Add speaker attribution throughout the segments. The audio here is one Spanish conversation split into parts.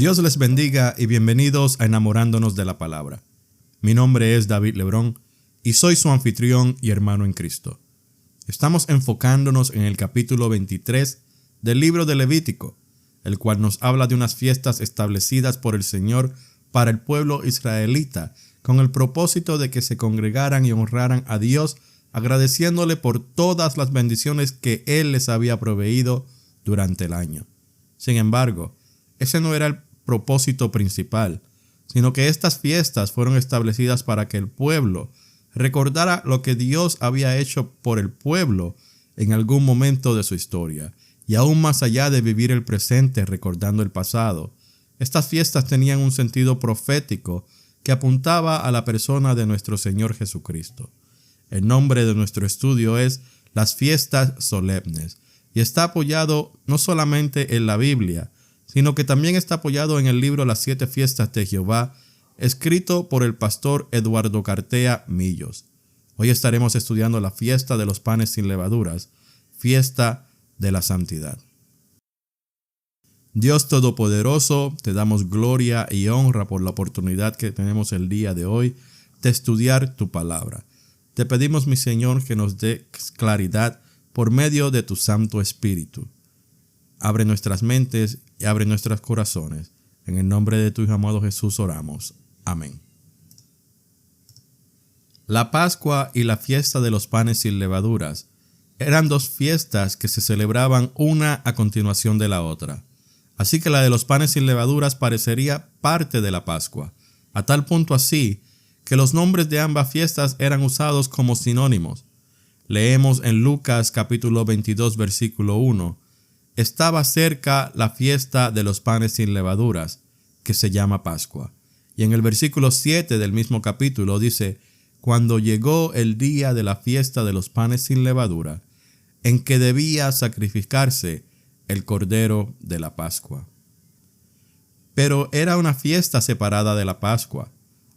Speaker 1: Dios les bendiga y bienvenidos a Enamorándonos de la Palabra. Mi nombre es David Lebrón y soy su anfitrión y hermano en Cristo. Estamos enfocándonos en el capítulo 23 del libro de Levítico, el cual nos habla de unas fiestas establecidas por el Señor para el pueblo israelita, con el propósito de que se congregaran y honraran a Dios, agradeciéndole por todas las bendiciones que Él les había proveído durante el año. Sin embargo, ese no era el propósito principal, sino que estas fiestas fueron establecidas para que el pueblo recordara lo que Dios había hecho por el pueblo en algún momento de su historia, y aún más allá de vivir el presente recordando el pasado. Estas fiestas tenían un sentido profético que apuntaba a la persona de nuestro Señor Jesucristo. El nombre de nuestro estudio es Las Fiestas Solemnes, y está apoyado no solamente en la Biblia, sino que también está apoyado en el libro Las 7 Fiestas de Jehová, escrito por el pastor Eduardo Cartea Millos. Hoy estaremos estudiando la fiesta de los panes sin levaduras, fiesta de la santidad. Dios Todopoderoso, te damos gloria y honra por la oportunidad que tenemos el día de hoy de estudiar tu palabra. Te pedimos, mi Señor, que nos dé claridad por medio de tu Santo Espíritu. Abre nuestras mentes y abre nuestros corazones. En el nombre de tu Hijo amado Jesús oramos. Amén. La Pascua y la fiesta de los panes sin levaduras eran dos fiestas que se celebraban una a continuación de la otra. Así que la de los panes sin levaduras parecería parte de la Pascua, a tal punto así que los nombres de ambas fiestas eran usados como sinónimos. Leemos en Lucas capítulo 22 versículo 1: estaba cerca la fiesta de los panes sin levaduras, que se llama Pascua. Y en el versículo 7 del mismo capítulo dice: cuando llegó el día de la fiesta de los panes sin levadura, en que debía sacrificarse el cordero de la Pascua. Pero era una fiesta separada de la Pascua.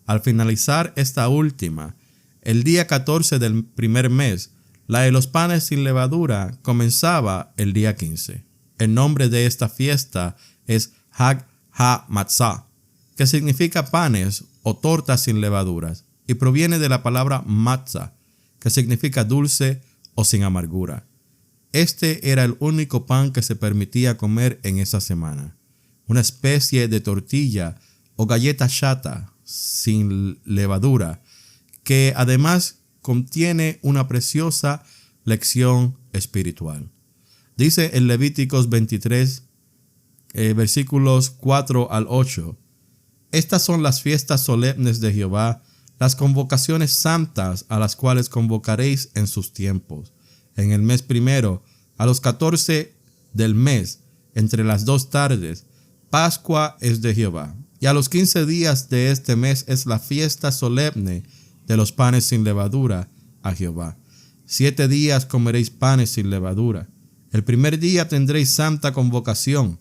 Speaker 1: Al finalizar esta última, el día 14 del primer mes, la de los panes sin levadura comenzaba el día 15. El nombre de esta fiesta es Hag HaMatzah, que significa panes o tortas sin levaduras, y proviene de la palabra matzah, que significa dulce o sin amargura. Este era el único pan que se permitía comer en esa semana, una especie de tortilla o galleta chata sin levadura, que además contiene una preciosa lección espiritual. Dice en Levíticos 23, versículos 4 al 8, estas son las fiestas solemnes de Jehová, las convocaciones santas a las cuales convocaréis en sus tiempos. En el mes primero, a los 14 del mes, entre las 2 tardes, Pascua es de Jehová. Y a los 15 días de este mes es la fiesta solemne de los panes sin levadura a Jehová. 7 días comeréis panes sin levadura. El primer día tendréis santa convocación.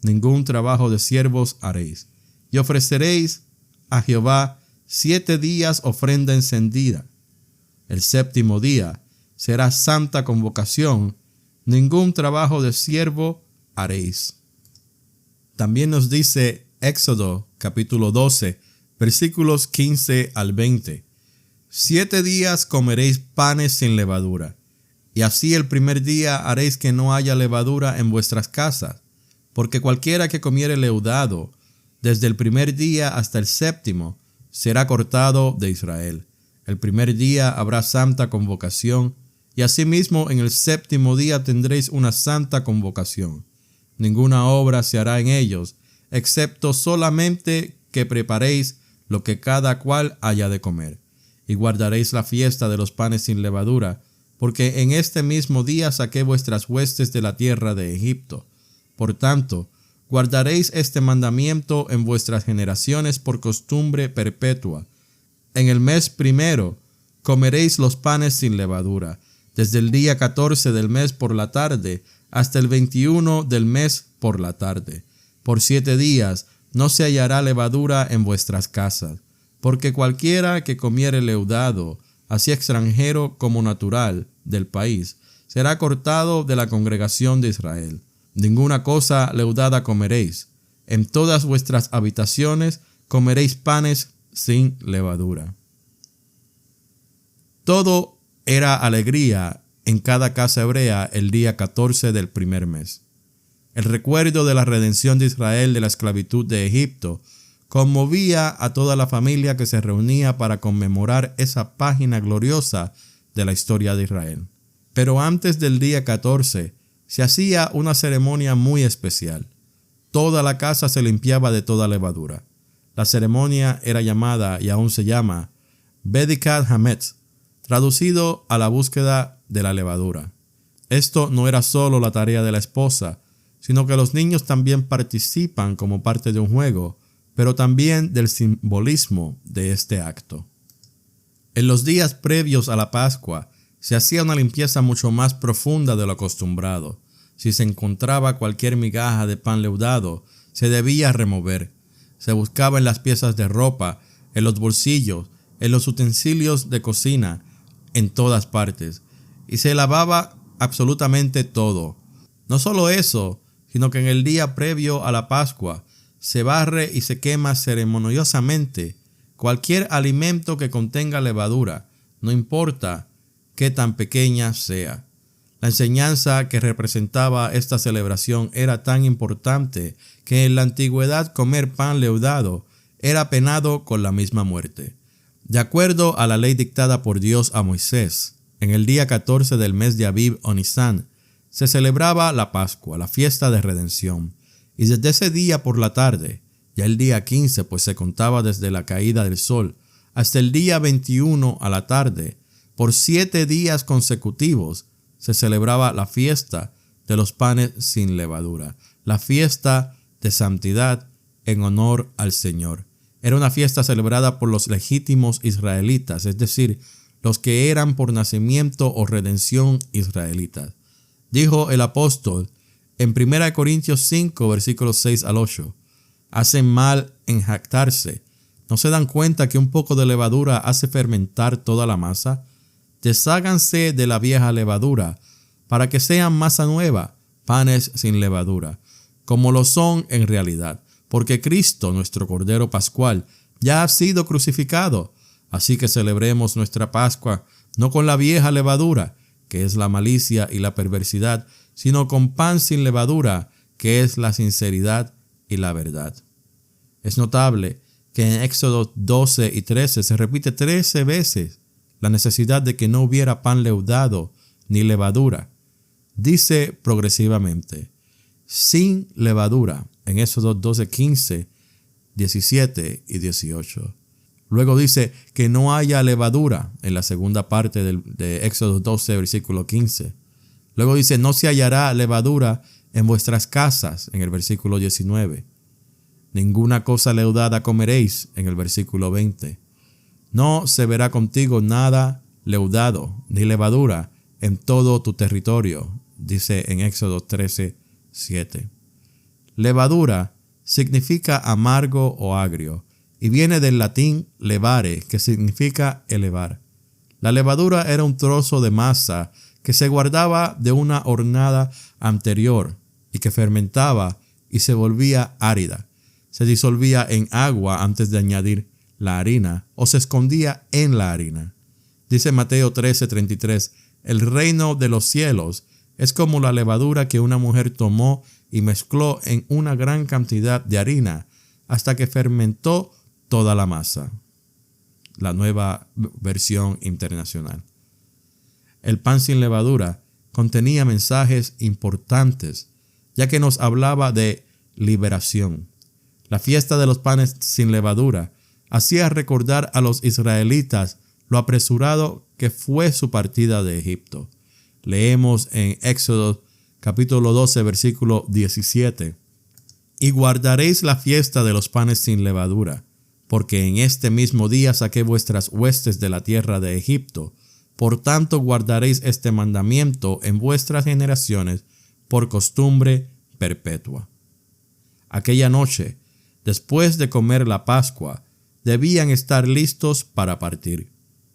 Speaker 1: Ningún trabajo de siervos haréis. Y ofreceréis a Jehová 7 días ofrenda encendida. El séptimo día será santa convocación. Ningún trabajo de siervo haréis. También nos dice Éxodo capítulo 12, versículos 15 al 20. 7 días comeréis panes sin levadura, y así el primer día haréis que no haya levadura en vuestras casas, porque cualquiera que comiere leudado, desde el primer día hasta el séptimo, será cortado de Israel. El primer día habrá santa convocación, y asimismo en el séptimo día tendréis una santa convocación. Ninguna obra se hará en ellos, excepto solamente que preparéis lo que cada cual haya de comer. Y guardaréis la fiesta de los panes sin levadura, porque en este mismo día saqué vuestras huestes de la tierra de Egipto. Por tanto, guardaréis este mandamiento en vuestras generaciones por costumbre perpetua. En el mes primero comeréis los panes sin levadura, desde el día 14 del mes por la tarde hasta el 21 del mes por la tarde. Por 7 días no se hallará levadura en vuestras casas, porque cualquiera que comiere leudado, así extranjero como natural, del país, será cortado de la congregación de Israel. Ninguna cosa leudada comeréis. En todas vuestras habitaciones comeréis panes sin levadura. Todo era alegría en cada casa hebrea el día 14 del primer mes. El recuerdo de la redención de Israel de la esclavitud de Egipto conmovía a toda la familia que se reunía para conmemorar esa página gloriosa de la historia de Israel. Pero antes del día 14 se hacía una ceremonia muy especial. Toda la casa se limpiaba de toda levadura. La ceremonia era llamada, y aún se llama, Bedikat Hametz, traducido a la búsqueda de la levadura. Esto no era solo la tarea de la esposa, sino que los niños también participan como parte de un juego, pero también del simbolismo de este acto. En los días previos a la Pascua, se hacía una limpieza mucho más profunda de lo acostumbrado. Si se encontraba cualquier migaja de pan leudado, se debía remover. Se buscaba en las piezas de ropa, en los bolsillos, en los utensilios de cocina, en todas partes. Y se lavaba absolutamente todo. No solo eso, sino que en el día previo a la Pascua, se barre y se quema ceremoniosamente cualquier alimento que contenga levadura, no importa qué tan pequeña sea. La enseñanza que representaba esta celebración era tan importante que en la antigüedad comer pan leudado era penado con la misma muerte. De acuerdo a la ley dictada por Dios a Moisés, en el día 14 del mes de Abib o Nisán, se celebraba la Pascua, la fiesta de redención. Y desde ese día por la tarde, ya el día 15, pues se contaba desde la caída del sol, hasta el día 21 a la tarde, por 7 días consecutivos, se celebraba la fiesta de los panes sin levadura, la fiesta de santidad en honor al Señor. Era una fiesta celebrada por los legítimos israelitas, es decir, los que eran por nacimiento o redención israelitas. Dijo el apóstol en 1 Corintios 5, versículos 6 al 8, hacen mal en jactarse. ¿No se dan cuenta que un poco de levadura hace fermentar toda la masa? Desháganse de la vieja levadura, para que sean masa nueva, panes sin levadura, como lo son en realidad, porque Cristo, nuestro Cordero Pascual, ya ha sido crucificado. Así que celebremos nuestra Pascua, no con la vieja levadura, que es la malicia y la perversidad, sino con pan sin levadura, que es la sinceridad y la verdad. Es notable que en Éxodo 12 y 13 se repite 13 veces la necesidad de que no hubiera pan leudado ni levadura. Dice progresivamente, sin levadura, en Éxodo 12, 15, 17 y 18. Luego dice que no haya levadura en la segunda parte de Éxodo 12, versículo 15. Luego dice, no se hallará levadura en vuestras casas, en el versículo 19. Ninguna cosa leudada comeréis, en el versículo 20. No se verá contigo nada leudado, ni levadura, en todo tu territorio, dice en Éxodo 13, 7. Levadura significa amargo o agrio, y viene del latín levare, que significa elevar. La levadura era un trozo de masa que se guardaba de una hornada anterior y que fermentaba y se volvía árida. Se disolvía en agua antes de añadir la harina o se escondía en la harina. Dice Mateo 13:33, el reino de los cielos es como la levadura que una mujer tomó y mezcló en una gran cantidad de harina hasta que fermentó toda la masa. La nueva versión internacional. El pan sin levadura contenía mensajes importantes, ya que nos hablaba de liberación. La fiesta de los panes sin levadura hacía recordar a los israelitas lo apresurado que fue su partida de Egipto. Leemos en Éxodo capítulo 12, versículo 17. Y guardaréis la fiesta de los panes sin levadura, porque en este mismo día saqué vuestras huestes de la tierra de Egipto. Por tanto guardaréis este mandamiento en vuestras generaciones por costumbre perpetua. Aquella noche, después de comer la Pascua, debían estar listos para partir.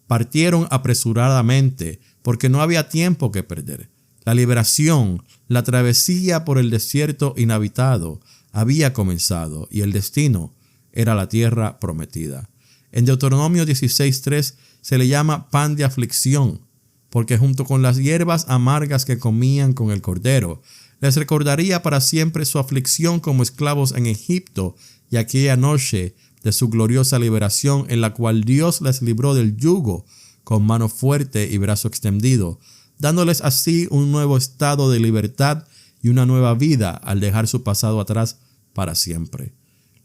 Speaker 1: Partieron apresuradamente porque no había tiempo que perder. La liberación, la travesía por el desierto inhabitado, había comenzado y el destino era la tierra prometida. En Deuteronomio 16:3 se le llama pan de aflicción, porque junto con las hierbas amargas que comían con el cordero, les recordaría para siempre su aflicción como esclavos en Egipto y aquella noche de su gloriosa liberación en la cual Dios les libró del yugo con mano fuerte y brazo extendido, dándoles así un nuevo estado de libertad y una nueva vida al dejar su pasado atrás para siempre.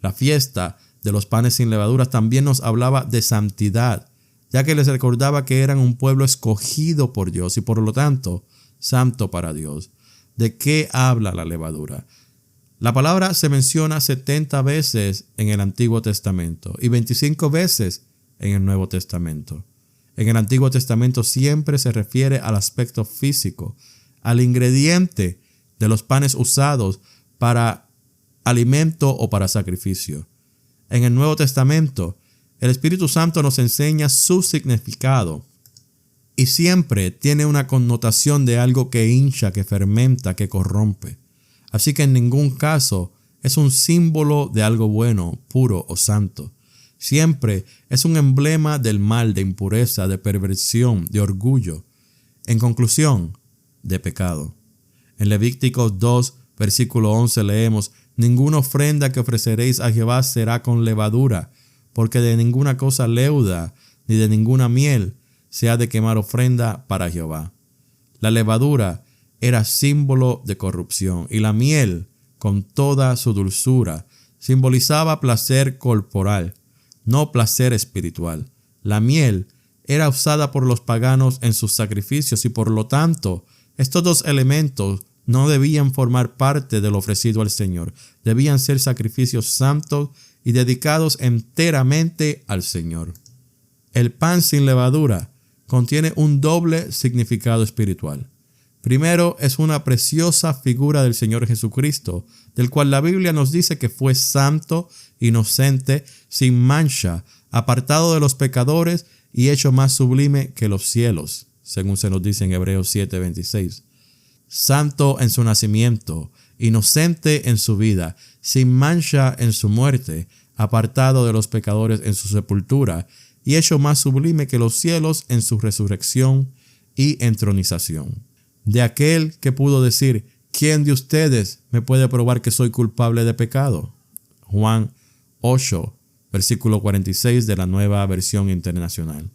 Speaker 1: La fiesta de los panes sin levaduras también nos hablaba de santidad, ya que les recordaba que eran un pueblo escogido por Dios y por lo tanto santo para Dios. ¿De qué habla la levadura? La palabra se menciona 70 veces en el Antiguo Testamento y 25 veces en el Nuevo Testamento. En el Antiguo Testamento siempre se refiere al aspecto físico, al ingrediente de los panes usados para alimento o para sacrificio. En el Nuevo Testamento, el Espíritu Santo nos enseña su significado y siempre tiene una connotación de algo que hincha, que fermenta, que corrompe. Así que en ningún caso es un símbolo de algo bueno, puro o santo. Siempre es un emblema del mal, de impureza, de perversión, de orgullo. En conclusión, de pecado. En Levíticos 2, versículo 11 leemos: ninguna ofrenda que ofreceréis a Jehová será con levadura, porque de ninguna cosa leuda, ni de ninguna miel, se ha de quemar ofrenda para Jehová. La levadura era símbolo de corrupción, y la miel, con toda su dulzura, simbolizaba placer corporal, no placer espiritual. La miel era usada por los paganos en sus sacrificios y por lo tanto, estos dos elementos no debían formar parte del ofrecido al Señor. Debían ser sacrificios santos y dedicados enteramente al Señor. El pan sin levadura contiene un doble significado espiritual. Primero, es una preciosa figura del Señor Jesucristo, del cual la Biblia nos dice que fue santo, inocente, sin mancha, apartado de los pecadores y hecho más sublime que los cielos, según se nos dice en Hebreos 7:26. Santo en su nacimiento, inocente en su vida, sin mancha en su muerte, apartado de los pecadores en su sepultura y hecho más sublime que los cielos en su resurrección y entronización. De aquel que pudo decir: ¿quién de ustedes me puede probar que soy culpable de pecado? Juan 8, versículo 46 de la Nueva Versión Internacional.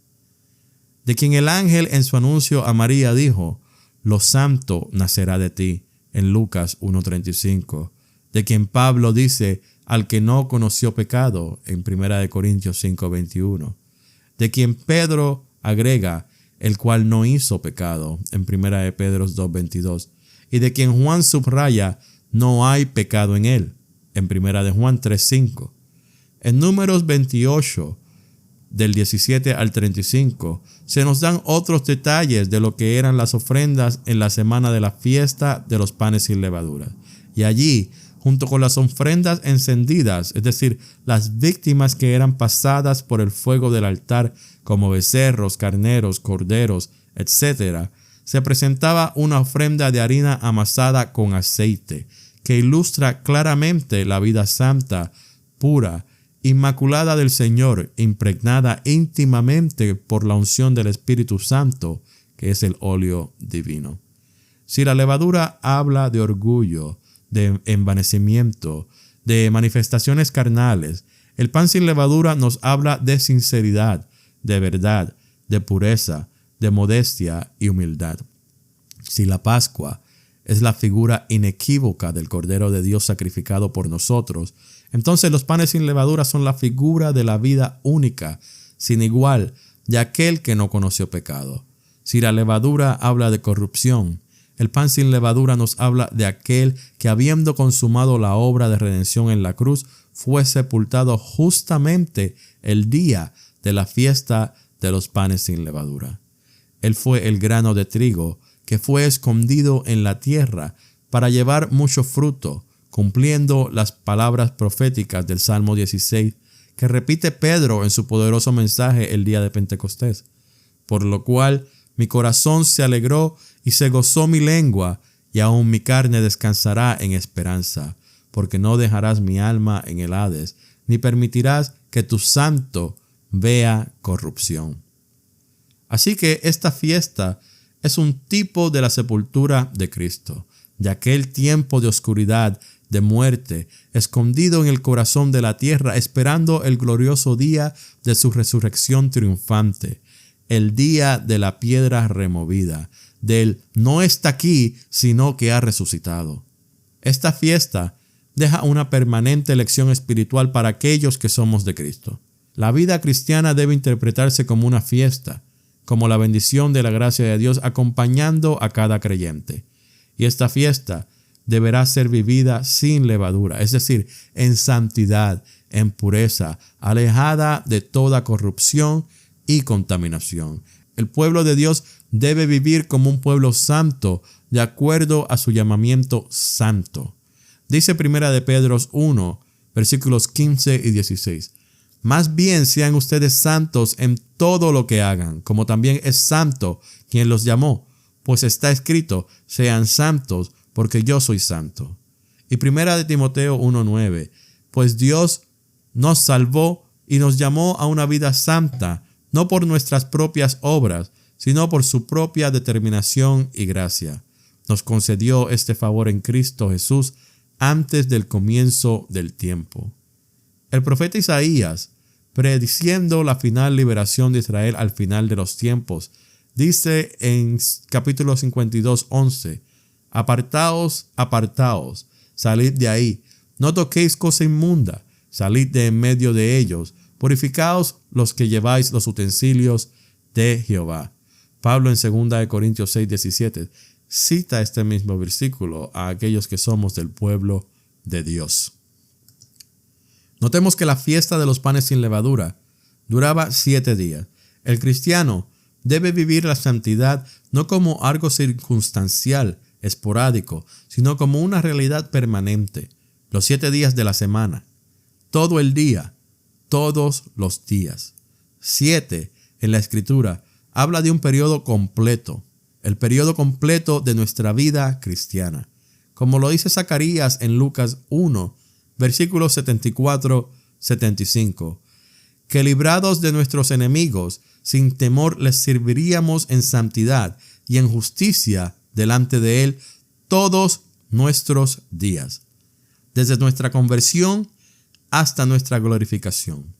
Speaker 1: De quien el ángel en su anuncio a María dijo: lo santo nacerá de ti, en Lucas 1:35. De quien Pablo dice: al que no conoció pecado, en 1 Corintios 5:21. De quien Pedro agrega: el cual no hizo pecado, en 1 Pedro 2:22. Y de quien Juan subraya: no hay pecado en él, en 1 Juan 3:5. En Números 28, del 17 al 35, se nos dan otros detalles de lo que eran las ofrendas en la semana de la fiesta de los panes sin levadura. Y allí, junto con las ofrendas encendidas, es decir, las víctimas que eran pasadas por el fuego del altar, como becerros, carneros, corderos, etc., se presentaba una ofrenda de harina amasada con aceite, que ilustra claramente la vida santa, pura, inmaculada del Señor, impregnada íntimamente por la unción del Espíritu Santo, que es el óleo divino. Si la levadura habla de orgullo, de envanecimiento, de manifestaciones carnales, el pan sin levadura nos habla de sinceridad, de verdad, de pureza, de modestia y humildad. Si la Pascua es la figura inequívoca del Cordero de Dios sacrificado por nosotros, entonces los panes sin levadura son la figura de la vida única, sin igual, de aquel que no conoció pecado. Si la levadura habla de corrupción, el pan sin levadura nos habla de aquel que, habiendo consumado la obra de redención en la cruz, fue sepultado justamente el día de la fiesta de los panes sin levadura. Él fue el grano de trigo que fue escondido en la tierra para llevar mucho fruto, cumpliendo las palabras proféticas del Salmo 16 que repite Pedro en su poderoso mensaje el día de Pentecostés. Por lo cual mi corazón se alegró y se gozó mi lengua, y aún mi carne descansará en esperanza, porque no dejarás mi alma en el Hades, ni permitirás que tu santo vea corrupción. Así que esta fiesta es un tipo de la sepultura de Cristo, de aquel tiempo de oscuridad, de muerte, escondido en el corazón de la tierra, esperando el glorioso día de su resurrección triunfante, el día de la piedra removida, del no está aquí, sino que ha resucitado. Esta fiesta deja una permanente lección espiritual para aquellos que somos de Cristo. La vida cristiana debe interpretarse como una fiesta, como la bendición de la gracia de Dios acompañando a cada creyente. Y esta fiesta deberá ser vivida sin levadura, es decir, en santidad, en pureza, alejada de toda corrupción y contaminación. El pueblo de Dios debe vivir como un pueblo santo, de acuerdo a su llamamiento santo. Dice 1 de Pedro 1, versículos 15 y 16. Más bien sean ustedes santos en todo lo que hagan, como también es santo quien los llamó, pues está escrito, sean santos, porque yo soy santo. Y 1 de Timoteo 1:9, pues Dios nos salvó y nos llamó a una vida santa, no por nuestras propias obras, sino por su propia determinación y gracia. Nos concedió este favor en Cristo Jesús antes del comienzo del tiempo. El profeta Isaías, prediciendo la final liberación de Israel al final de los tiempos, dice en capítulo 52:11, apartaos, apartaos, salid de ahí, no toquéis cosa inmunda, salid de en medio de ellos, purificaos los que lleváis los utensilios de Jehová. Pablo en 2 de Corintios 6:17 cita este mismo versículo a aquellos que somos del pueblo de Dios. Notemos que la fiesta de los panes sin levadura duraba 7 días. El cristiano debe vivir la santidad no como algo circunstancial, esporádico, sino como una realidad permanente. Los 7 días de la semana, todo el día, todos los días. 7 en la Escritura habla de un periodo completo, el periodo completo de nuestra vida cristiana. Como lo dice Zacarías en Lucas 1, versículos 74-75, que librados de nuestros enemigos, sin temor les serviríamos en santidad y en justicia delante de Él todos nuestros días, desde nuestra conversión hasta nuestra glorificación.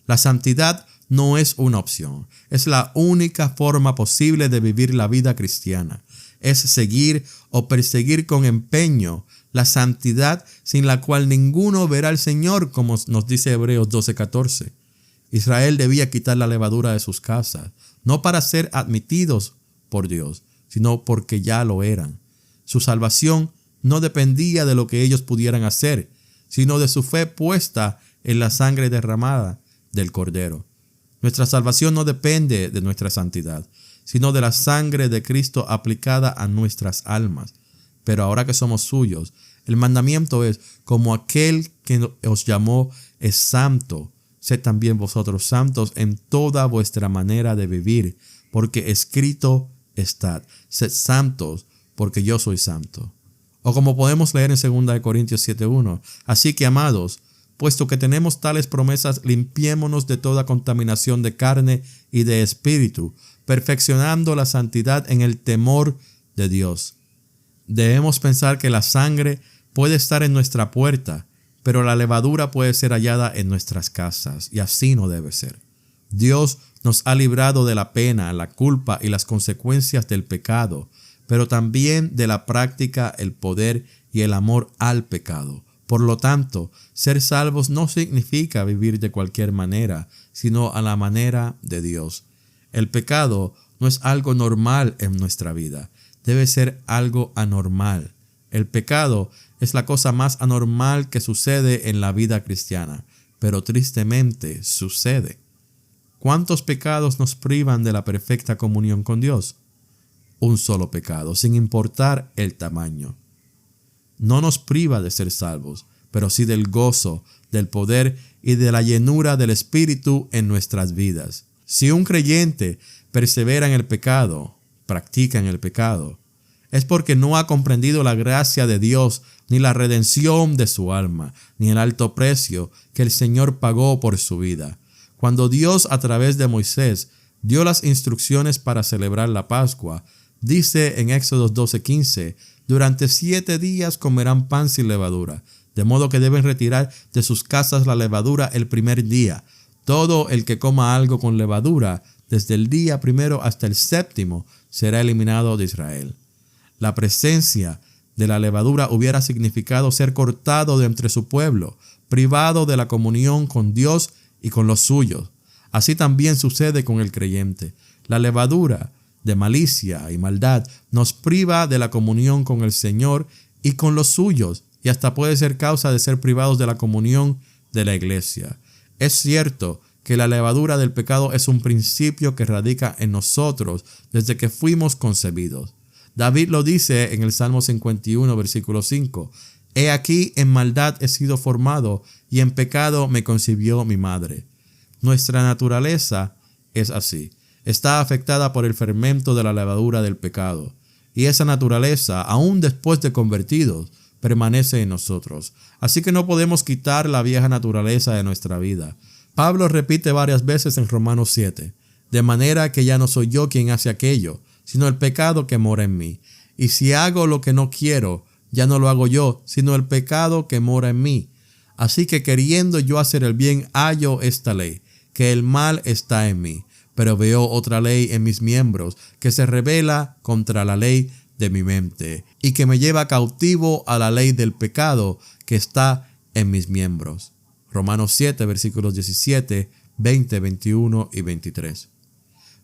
Speaker 1: La santidad no es una opción, es la única forma posible de vivir la vida cristiana. Es seguir o perseguir con empeño la santidad sin la cual ninguno verá al Señor, como nos dice Hebreos 12:14. Israel debía quitar la levadura de sus casas, no para ser admitidos por Dios, sino porque ya lo eran. Su salvación no dependía de lo que ellos pudieran hacer, sino de su fe puesta en la sangre derramada del Cordero. Nuestra salvación no depende de nuestra santidad, sino de la sangre de Cristo aplicada a nuestras almas. Pero ahora que somos suyos, el mandamiento es, como aquel que os llamó es santo, sed también vosotros santos en toda vuestra manera de vivir, porque escrito está, sed santos, porque yo soy santo. O como podemos leer en 2 Corintios 7:1, así que, amados, puesto que tenemos tales promesas, limpiémonos de toda contaminación de carne y de espíritu, perfeccionando la santidad en el temor de Dios. Debemos pensar que la sangre puede estar en nuestra puerta, pero la levadura puede ser hallada en nuestras casas, y así no debe ser. Dios nos ha librado de la pena, la culpa y las consecuencias del pecado, pero también de la práctica, el poder y el amor al pecado. Por lo tanto, ser salvos no significa vivir de cualquier manera, sino a la manera de Dios. El pecado no es algo normal en nuestra vida, debe ser algo anormal. El pecado es la cosa más anormal que sucede en la vida cristiana, pero tristemente sucede. ¿Cuántos pecados nos privan de la perfecta comunión con Dios? Un solo pecado, sin importar el tamaño. No nos priva de ser salvos, pero sí del gozo, del poder y de la llenura del Espíritu en nuestras vidas. Si un creyente persevera en el pecado, practica en el pecado, es porque no ha comprendido la gracia de Dios, ni la redención de su alma, ni el alto precio que el Señor pagó por su vida. Cuando Dios, a través de Moisés, dio las instrucciones para celebrar la Pascua, dice en Éxodo 12:15, durante 7 días comerán pan sin levadura, de modo que deben retirar de sus casas la levadura el primer día. Todo el que coma algo con levadura, desde el día primero hasta el 7º, será eliminado de Israel. La presencia de la levadura hubiera significado ser cortado de entre su pueblo, privado de la comunión con Dios y con los suyos. Así también sucede con el creyente. La levadura de malicia y maldad nos priva de la comunión con el Señor y con los suyos, y hasta puede ser causa de ser privados de la comunión de la iglesia. Es cierto que la levadura del pecado es un principio que radica en nosotros desde que fuimos concebidos. David lo dice en el Salmo 51, versículo 5. He aquí, en maldad he sido formado, y en pecado me concibió mi madre. Nuestra naturaleza es así. Está afectada por el fermento de la levadura del pecado. Y esa naturaleza, aún después de convertidos, permanece en nosotros. Así que no podemos quitar la vieja naturaleza de nuestra vida. Pablo repite varias veces en Romanos 7. De manera que ya no soy yo quien hace aquello, sino el pecado que mora en mí. Y si hago lo que no quiero, ya no lo hago yo, sino el pecado que mora en mí. Así que queriendo yo hacer el bien, hallo esta ley, que el mal está en mí. Pero veo otra ley en mis miembros, que se rebela contra la ley de mi mente, y que me lleva cautivo a la ley del pecado que está en mis miembros. Romanos 7, versículos 17, 20, 21 y 23.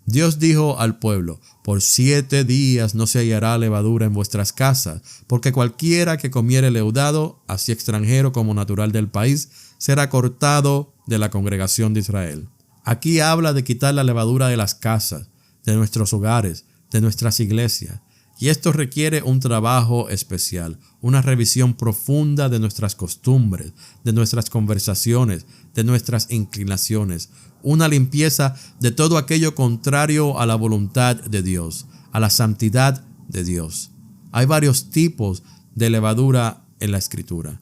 Speaker 1: Dios dijo al pueblo: por 7 días no se hallará levadura en vuestras casas, porque cualquiera que comiere leudado, así extranjero como natural del país, será cortado de la congregación de Israel. Aquí habla de quitar la levadura de las casas, de nuestros hogares, de nuestras iglesias. Y esto requiere un trabajo especial, una revisión profunda de nuestras costumbres, de nuestras conversaciones, de nuestras inclinaciones, una limpieza de todo aquello contrario a la voluntad de Dios, a la santidad de Dios. Hay varios tipos de levadura en la Escritura.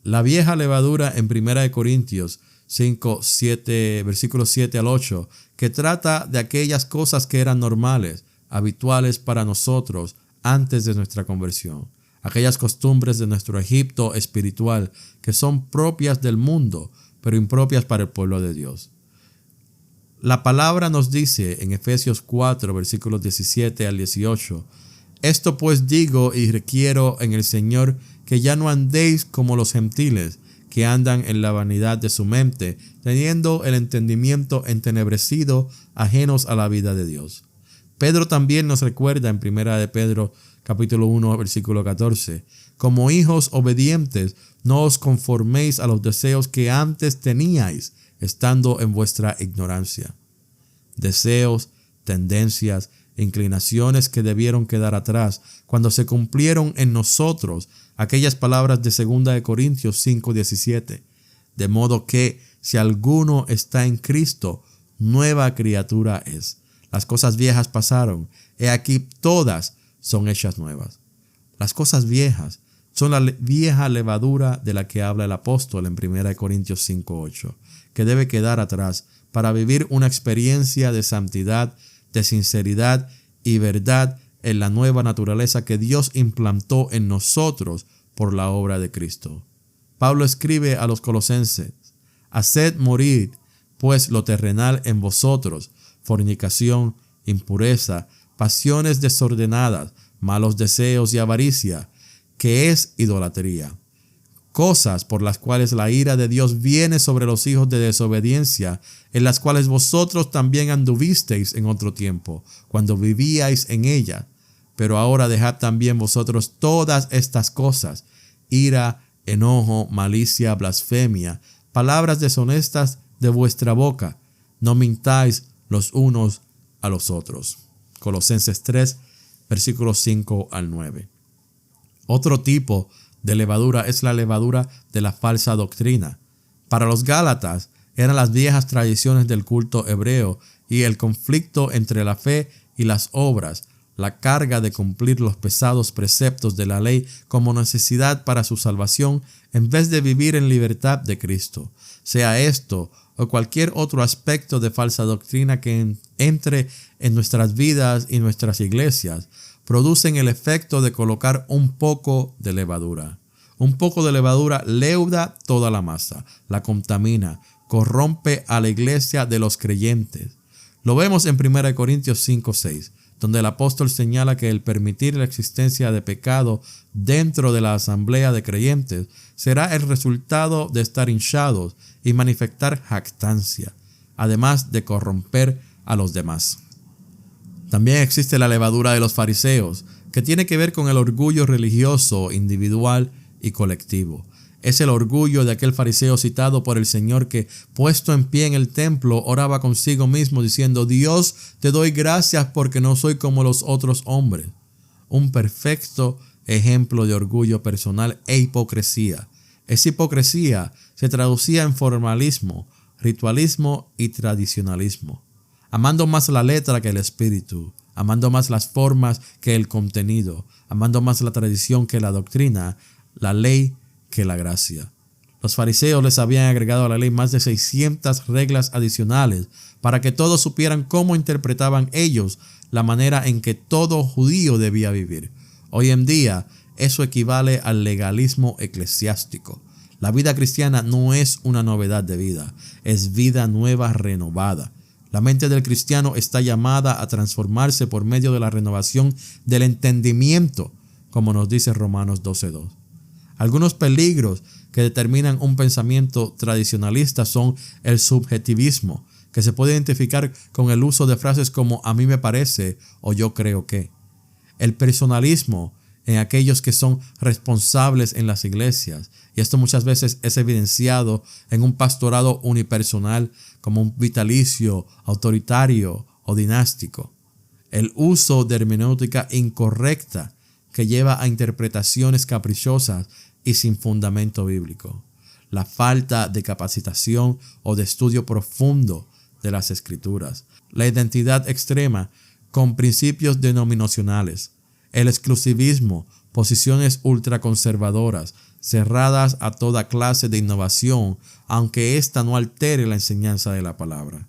Speaker 1: La vieja levadura en 1 Corintios 5, 7, versículos 7 al 8, que trata de aquellas cosas que eran normales, habituales para nosotros antes de nuestra conversión, aquellas costumbres de nuestro Egipto espiritual que son propias del mundo, pero impropias para el pueblo de Dios. La palabra nos dice en Efesios 4, versículos 17 al 18, esto pues digo y requiero en el Señor, que ya no andéis como los gentiles, que andan en la vanidad de su mente, teniendo el entendimiento entenebrecido, ajenos a la vida de Dios. Pedro también nos recuerda en 1 de Pedro capítulo 1 versículo 14, como hijos obedientes, no os conforméis a los deseos que antes teníais, estando en vuestra ignorancia. Deseos, tendencias, inclinaciones que debieron quedar atrás cuando se cumplieron en nosotros aquellas palabras de 2 de Corintios 5:17, de modo que si alguno está en Cristo, nueva criatura es. Las cosas viejas pasaron, he aquí todas son hechas nuevas. Las cosas viejas son la vieja levadura de la que habla el apóstol en 1 Corintios 5:8, que debe quedar atrás para vivir una experiencia de santidad, de sinceridad y verdad en la nueva naturaleza que Dios implantó en nosotros por la obra de Cristo. Pablo escribe a los colosenses: haced morir pues lo terrenal en vosotros, fornicación, impureza, pasiones desordenadas, malos deseos y avaricia, que es idolatría. Cosas por las cuales la ira de Dios viene sobre los hijos de desobediencia, en las cuales vosotros también anduvisteis en otro tiempo, cuando vivíais en ella. Pero ahora dejad también vosotros todas estas cosas: ira, enojo, malicia, blasfemia, palabras deshonestas de vuestra boca. No mintáis los unos a los otros. Colosenses 3, versículos 5 al 9. Otro tipo de levadura es la levadura de la falsa doctrina. Para los gálatas eran las viejas tradiciones del culto hebreo y el conflicto entre la fe y las obras, la carga de cumplir los pesados preceptos de la ley como necesidad para su salvación en vez de vivir en libertad de Cristo. Sea esto o cualquier otro aspecto de falsa doctrina que entre en nuestras vidas y nuestras iglesias, producen el efecto de colocar un poco de levadura. Un poco de levadura leuda toda la masa, la contamina, corrompe a la iglesia de los creyentes. Lo vemos en 1 Corintios 5:6, donde el apóstol señala que el permitir la existencia de pecado dentro de la asamblea de creyentes será el resultado de estar hinchados y manifestar jactancia, además de corromper a los demás. También existe la levadura de los fariseos, que tiene que ver con el orgullo religioso, individual y colectivo. Es el orgullo de aquel fariseo citado por el Señor que, puesto en pie en el templo, oraba consigo mismo diciendo: Dios, te doy gracias porque no soy como los otros hombres. Un perfecto ejemplo de orgullo personal e hipocresía. Esa hipocresía se traducía en formalismo, ritualismo y tradicionalismo, amando más la letra que el espíritu, amando más las formas que el contenido, amando más la tradición que la doctrina, la ley que la gracia. Los fariseos les habían agregado a la ley más de 600 reglas adicionales para que todos supieran cómo interpretaban ellos la manera en que todo judío debía vivir. Hoy en día, eso equivale al legalismo eclesiástico. La vida cristiana no es una novedad de vida, es vida nueva renovada. La mente del cristiano está llamada a transformarse por medio de la renovación del entendimiento, como nos dice Romanos 12:2. Algunos peligros que determinan un pensamiento tradicionalista son el subjetivismo, que se puede identificar con el uso de frases como "a mí me parece" o "yo creo que". El personalismo en aquellos que son responsables en las iglesias, y esto muchas veces es evidenciado en un pastorado unipersonal como un vitalicio, autoritario o dinástico. El uso de hermenéutica incorrecta que lleva a interpretaciones caprichosas y sin fundamento bíblico. La falta de capacitación o de estudio profundo de las escrituras. La identidad extrema con principios denominacionales. El exclusivismo, posiciones ultraconservadoras, cerradas a toda clase de innovación, aunque ésta no altere la enseñanza de la palabra.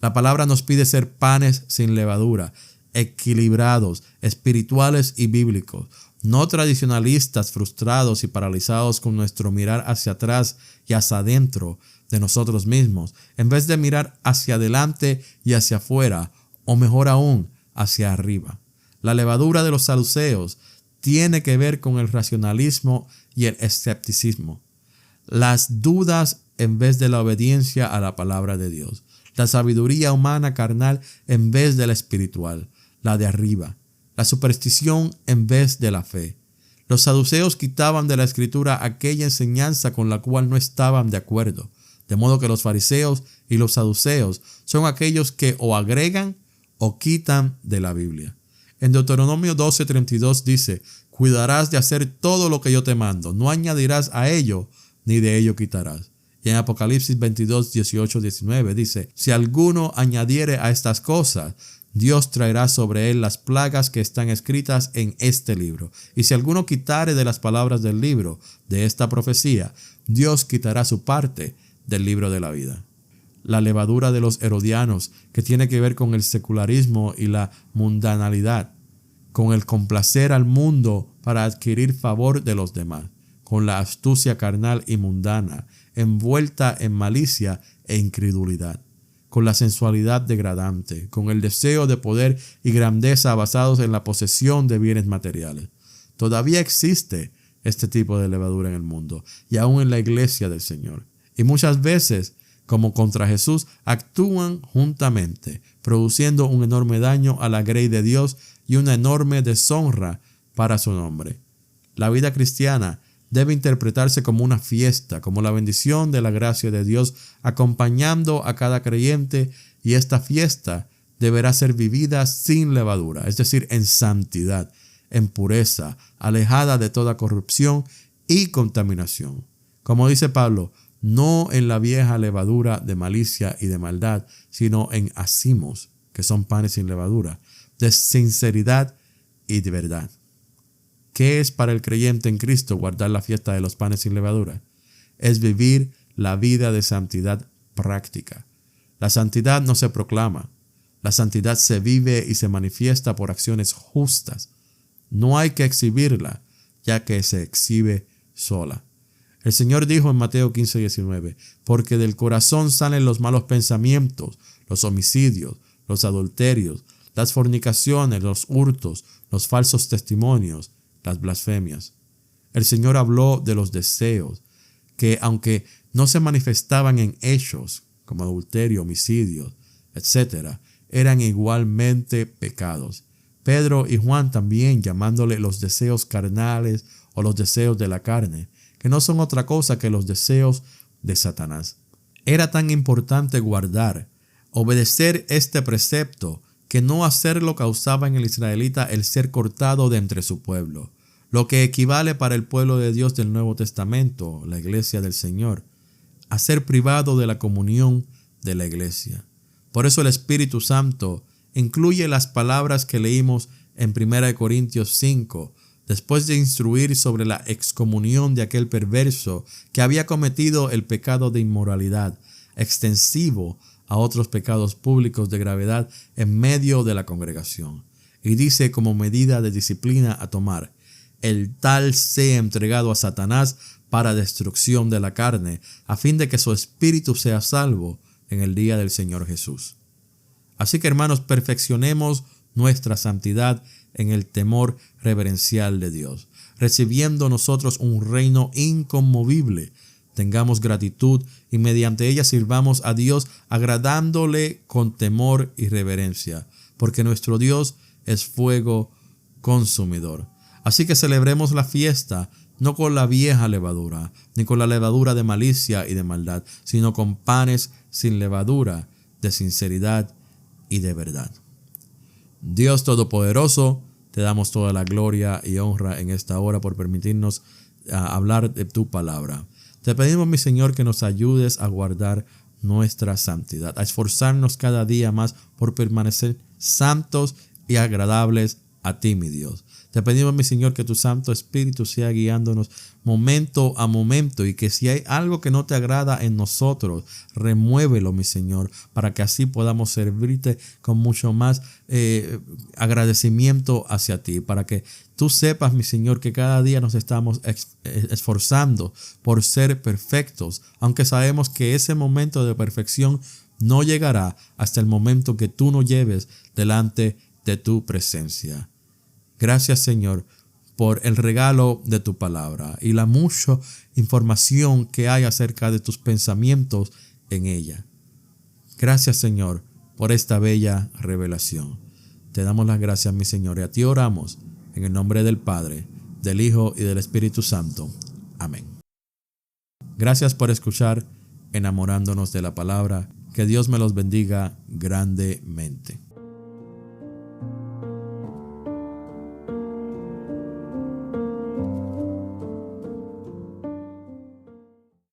Speaker 1: La palabra nos pide ser panes sin levadura, equilibrados, espirituales y bíblicos, no tradicionalistas frustrados y paralizados con nuestro mirar hacia atrás y hacia adentro de nosotros mismos, en vez de mirar hacia adelante y hacia afuera, o mejor aún, hacia arriba. La levadura de los saduceos tiene que ver con el racionalismo y el escepticismo, las dudas en vez de la obediencia a la palabra de Dios, la sabiduría humana carnal en vez de la espiritual, la de arriba, la superstición en vez de la fe. Los saduceos quitaban de la escritura aquella enseñanza con la cual no estaban de acuerdo, de modo que los fariseos y los saduceos son aquellos que o agregan o quitan de la Biblia. En Deuteronomio 12:32 dice: cuidarás de hacer todo lo que yo te mando, no añadirás a ello, ni de ello quitarás. Y en Apocalipsis 22:18-19 dice: si alguno añadiere a estas cosas, Dios traerá sobre él las plagas que están escritas en este libro. Y si alguno quitare de las palabras del libro de esta profecía, Dios quitará su parte del libro de la vida. La levadura de los herodianos, que tiene que ver con el secularismo y la mundanalidad, con el complacer al mundo para adquirir favor de los demás, con la astucia carnal y mundana, envuelta en malicia e incredulidad, con la sensualidad degradante, con el deseo de poder y grandeza basados en la posesión de bienes materiales. Todavía existe este tipo de levadura en el mundo y aún en la iglesia del Señor. Y muchas veces, como contra Jesús, actúan juntamente, produciendo un enorme daño a la grey de Dios y una enorme deshonra para su nombre. La vida cristiana debe interpretarse como una fiesta, como la bendición de la gracia de Dios acompañando a cada creyente, y esta fiesta deberá ser vivida sin levadura, es decir, en santidad, en pureza, alejada de toda corrupción y contaminación. Como dice Pablo, no en la vieja levadura de malicia y de maldad, sino en hacimos, que son panes sin levadura, de sinceridad y de verdad. ¿Qué es para el creyente en Cristo guardar la fiesta de los panes sin levadura? Es vivir la vida de santidad práctica. La santidad no se proclama. La santidad se vive y se manifiesta por acciones justas. No hay que exhibirla, ya que se exhibe sola. El Señor dijo en Mateo 15:19, porque del corazón salen los malos pensamientos, los homicidios, los adulterios, las fornicaciones, los hurtos, los falsos testimonios, las blasfemias. El Señor habló de los deseos, que aunque no se manifestaban en hechos, como adulterio, homicidios, etc., eran igualmente pecados. Pedro y Juan también llamándole los deseos carnales o los deseos de la carne, que no son otra cosa que los deseos de Satanás. Era tan importante guardar, obedecer este precepto, que no hacerlo causaba en el israelita el ser cortado de entre su pueblo, lo que equivale para el pueblo de Dios del Nuevo Testamento, la iglesia del Señor, a ser privado de la comunión de la iglesia. Por eso el Espíritu Santo incluye las palabras que leímos en 1 Corintios 5, después de instruir sobre la excomunión de aquel perverso que había cometido el pecado de inmoralidad, extensivo a otros pecados públicos de gravedad en medio de la congregación. Y dice como medida de disciplina a tomar, el tal sea entregado a Satanás para destrucción de la carne, a fin de que su espíritu sea salvo en el día del Señor Jesús. Así que, hermanos, perfeccionemos nuestra santidad en el temor reverencial de Dios, recibiendo nosotros un reino inconmovible. Tengamos gratitud y mediante ella sirvamos a Dios agradándole con temor y reverencia, porque nuestro Dios es fuego consumidor. Así que celebremos la fiesta no con la vieja levadura, ni con la levadura de malicia y de maldad, sino con panes sin levadura, de sinceridad y de verdad. Dios Todopoderoso, te damos toda la gloria y honra en esta hora por permitirnos hablar de tu palabra. Te pedimos, mi Señor, que nos ayudes a guardar nuestra santidad, a esforzarnos cada día más por permanecer santos y agradables a ti, mi Dios. Te pedimos, mi Señor, que tu Santo Espíritu sea guiándonos momento a momento y que si hay algo que no te agrada en nosotros, remuévelo, mi Señor, para que así podamos servirte con mucho más agradecimiento hacia ti, para que tú sepas, mi Señor, que cada día nos estamos esforzando por ser perfectos, aunque sabemos que ese momento de perfección no llegará hasta el momento que tú nos lleves delante de tu presencia. Gracias, Señor, por el regalo de tu palabra y la mucha información que hay acerca de tus pensamientos en ella. Gracias, Señor, por esta bella revelación. Te damos las gracias, mi Señor, y a ti oramos en el nombre del Padre, del Hijo y del Espíritu Santo. Amén. Gracias por escuchar Enamorándonos de la Palabra. Que Dios me los bendiga grandemente.